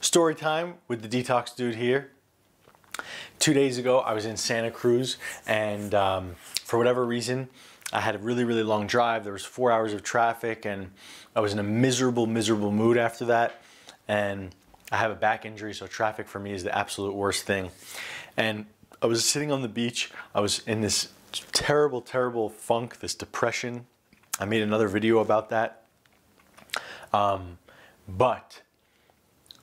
Story time with the Detox dude here. 2 days ago, I was in Santa Cruz, and for whatever reason, I had a really long drive. There was 4 hours of traffic, and I was in a miserable mood after that. And I have a back injury, so traffic for me is the absolute worst thing. And I was sitting on the beach. I was in this terrible funk, this depression. I made another video about that. But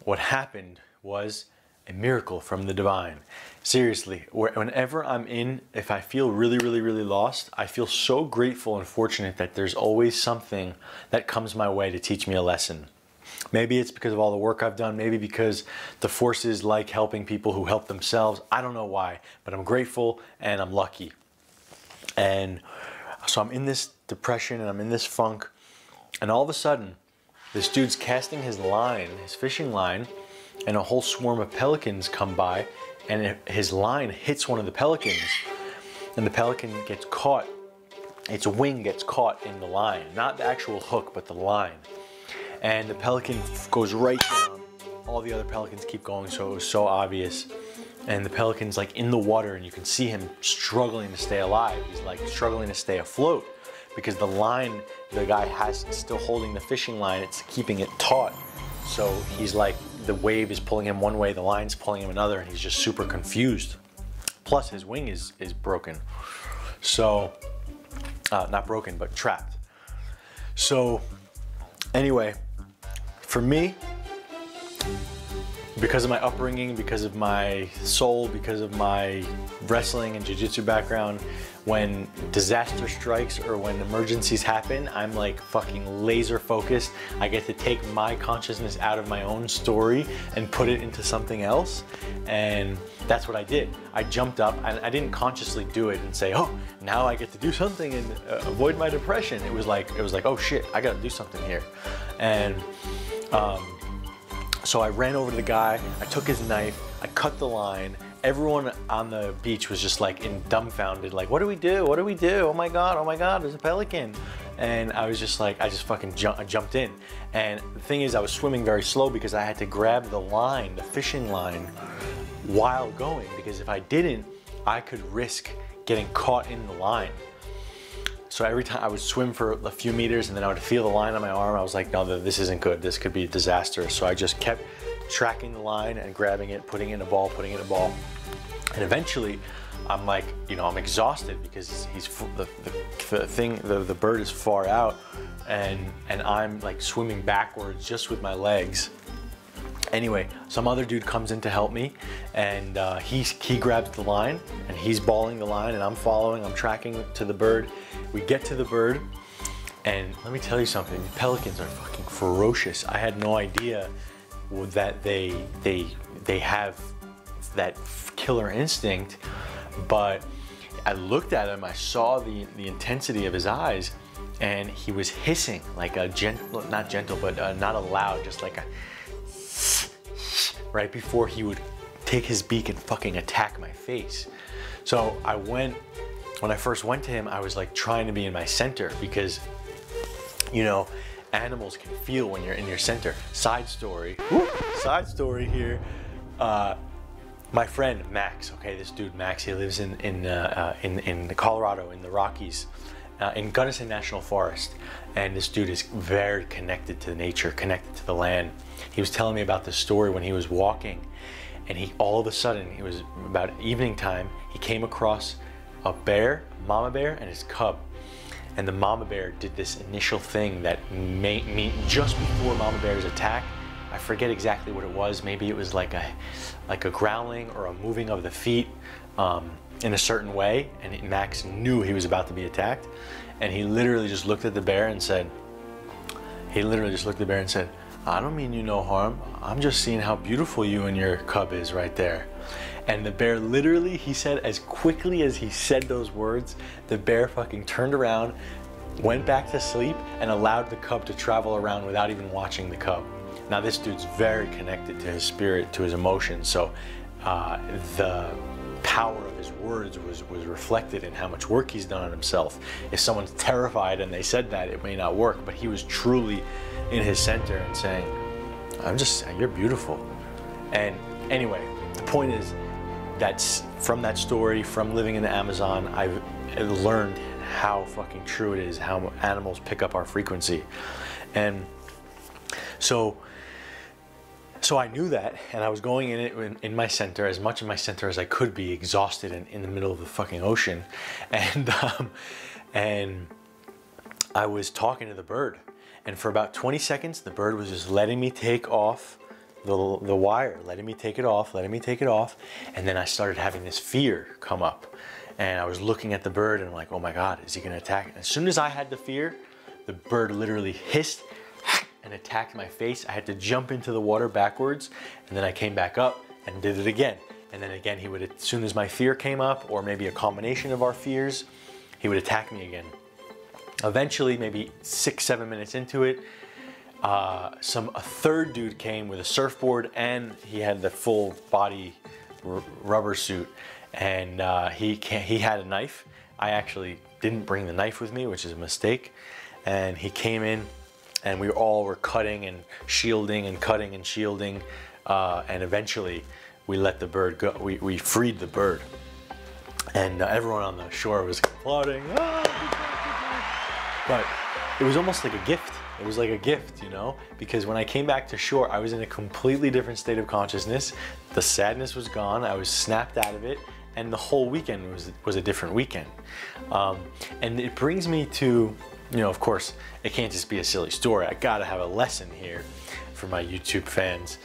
what happened was a miracle from the divine. Seriously, whenever I'm if I feel really lost, I feel so grateful and fortunate that there's always something that comes my way to teach me a lesson. Maybe it's because of all the work I've done, maybe because the forces like helping people who help themselves. I don't know why, but I'm grateful and I'm lucky. And so I'm in this depression and I'm in this funk, and all of a sudden, this dude's casting his line, his fishing line, and a whole swarm of pelicans come by, and his line hits one of the pelicans, and the pelican gets caught, its wing gets caught in the line, not the actual hook, but the line. And the pelican goes right down. All the other pelicans keep going, so it was so obvious. And the pelican's like in the water, and you can see him struggling to stay alive. He's like struggling to stay afloat, because the line the guy has still holding the fishing line, it's keeping it taut. So he's like, the wave is pulling him one way, the line's pulling him another, and he's just super confused. Plus his wing is broken. So, not broken, but trapped. So anyway, for me, because of my upbringing, because of my soul, because of my wrestling and jiu-jitsu background, when disaster strikes or when emergencies happen, I'm like fucking laser focused. I get to take my consciousness out of my own story and put it into something else. And that's what I did. I jumped up, and I didn't consciously do it and say, oh, now I get to do something and avoid my depression. It was like, oh shit, I gotta do something here. And so I ran over to the guy, I took his knife, I cut the line. Everyone on the beach was just like dumbfounded, like, what do we do? What do we do? Oh my God, there's a pelican. And I was just like, I just fucking jumped in. And the thing is, I was swimming very slow because I had to grab the line, the fishing line, while going, because if I didn't, I could risk getting caught in the line. So every time I would swim for a few meters, and then I would feel the line on my arm. I was like, no, this isn't good. This could be a disaster. So I just kept tracking the line and grabbing it, putting it in a ball, And eventually I'm like, I'm exhausted because the bird is far out, and I'm like swimming backwards just with my legs. Anyway, some other dude comes in to help me, and he grabs the line, and he's balling the line, and I'm following, I'm tracking to the bird. We get to the bird, and let me tell you something, pelicans are fucking ferocious. I had no idea that they have that killer instinct, but I looked at him, I saw the intensity of his eyes, and he was hissing like a gentle, not gentle, but not a loud, just like a right before he would take his beak and fucking attack my face. So when I first went to him, I was like trying to be in my center, because animals can feel when you're in your center. Side story here. My friend Max, okay, this dude Max, he lives in Colorado, in the Rockies, in Gunnison National Forest, and this dude is very connected to nature, connected to the land. He was telling me about this story when he was walking, and all of a sudden, it was about evening time, he came across a bear, mama bear, and his cub. And the mama bear did this initial thing that made me, just before mama bear's attack, I forget exactly what it was. Maybe it was like a growling or a moving of the feet in a certain way. And Max knew he was about to be attacked. And he literally just looked at the bear and said, I don't mean you no harm. I'm just seeing how beautiful you and your cub is right there. And the bear literally, he said, as quickly as he said those words, the bear fucking turned around, went back to sleep, and allowed the cub to travel around without even watching the cub. Now this dude's very connected to his spirit, to his emotions, so the power of his words was reflected in how much work he's done on himself. If someone's terrified and they said that, it may not work, but he was truly in his center and saying, you're beautiful. And anyway, the point is that from that story, from living in the Amazon, I've learned how fucking true it is, how animals pick up our frequency. And so I knew that, and I was going in it in my center, as much in my center as I could be, exhausted and in the middle of the fucking ocean. And I was talking to the bird, and for about 20 seconds, the bird was just letting me take off the wire, letting me take it off, and then I started having this fear come up. And I was looking at the bird, and I'm like, oh my God, is he gonna attack? As soon as I had the fear, the bird literally hissed and attacked my face. I had to jump into the water backwards, and then I came back up and did it again. And then again, he would, as soon as my fear came up, or maybe a combination of our fears, he would attack me again. Eventually, maybe 6-7 minutes into it, a third dude came with a surfboard, and he had the full body rubber suit, and he had a knife. I actually didn't bring the knife with me, which is a mistake. And he came in, and we all were cutting and shielding and cutting and shielding, and eventually we let the bird go. We freed the bird, and everyone on the shore was applauding. But it was almost like a gift. It was like a gift, you know, because when I came back to shore, I was in a completely different state of consciousness. The sadness was gone. I was snapped out of it, and the whole weekend was a different weekend. And it brings me to, you know, of course, it can't just be a silly story. I gotta have a lesson here for my YouTube fans.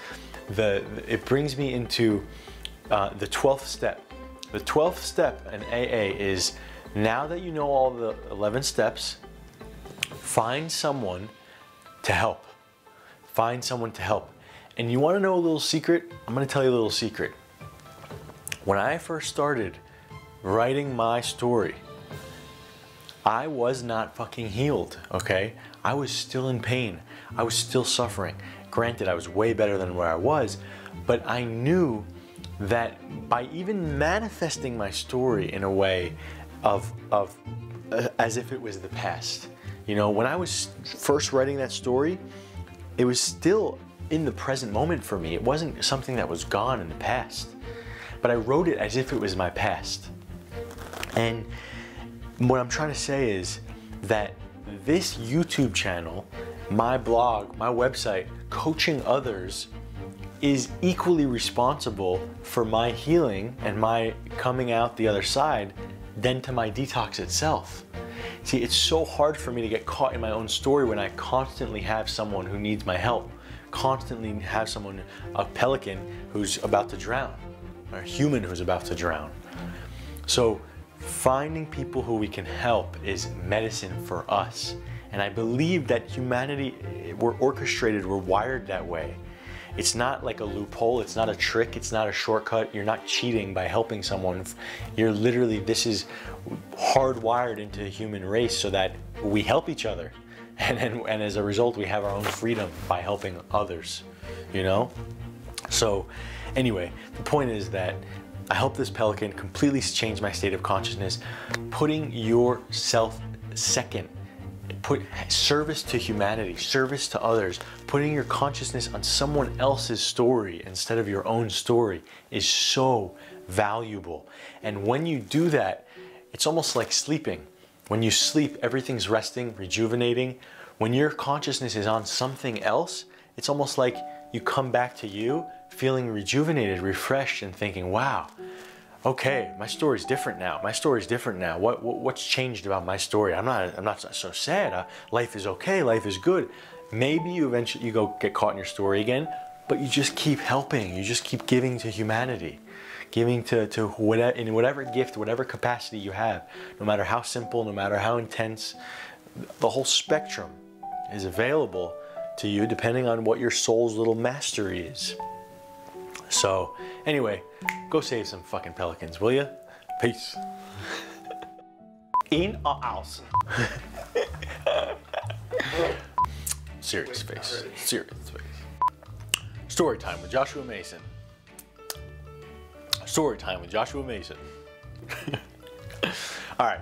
It brings me into the 12th step. The 12th step in AA is, now that you know all the 11 steps, find someone to help. Find someone to help. And you wanna know a little secret? I'm gonna tell you a little secret. When I first started writing my story, I was not fucking healed, okay? I was still in pain. I was still suffering. Granted, I was way better than where I was, but I knew that by even manifesting my story in a way of as if it was the past. You know, when I was first writing that story, it was still in the present moment for me. It wasn't something that was gone in the past, but I wrote it as if it was my past. And what I'm trying to say is that this YouTube channel, my blog, my website, coaching others, is equally responsible for my healing and my coming out the other side than to my detox itself. See, it's so hard for me to get caught in my own story when I constantly have someone who needs my help, constantly have someone, a pelican who's about to drown, or a human who's about to drown. So finding people who we can help is medicine for us. And I believe that humanity, we're orchestrated, we're wired that way. It's not like a loophole, it's not a trick, it's not a shortcut. You're not cheating by helping someone. You're literally, this is hardwired into the human race so that we help each other. And as a result, we have our own freedom by helping others, you know? So anyway, the point is that I hope this pelican completely changed my state of consciousness. Putting yourself second, put service to humanity, service to others, putting your consciousness on someone else's story instead of your own story is so valuable. And when you do that, it's almost like sleeping. When you sleep, everything's resting, rejuvenating. When your consciousness is on something else, it's almost like you come back to you feeling rejuvenated, refreshed, and thinking, wow, okay, my story's different now. My story's different now. What's changed about my story? I'm not so sad. Life is okay. Life is good. Maybe you eventually go get caught in your story again, but you just keep helping. You just keep giving to humanity, giving to whatever, in whatever gift, whatever capacity you have, no matter how simple, no matter how intense. The whole spectrum is available to you depending on what your soul's little mastery is. So anyway, go save some fucking pelicans, will you? Peace. In or out? Serious face. Serious face. Story time with Joshua Mason. Story time with Joshua Mason. All right.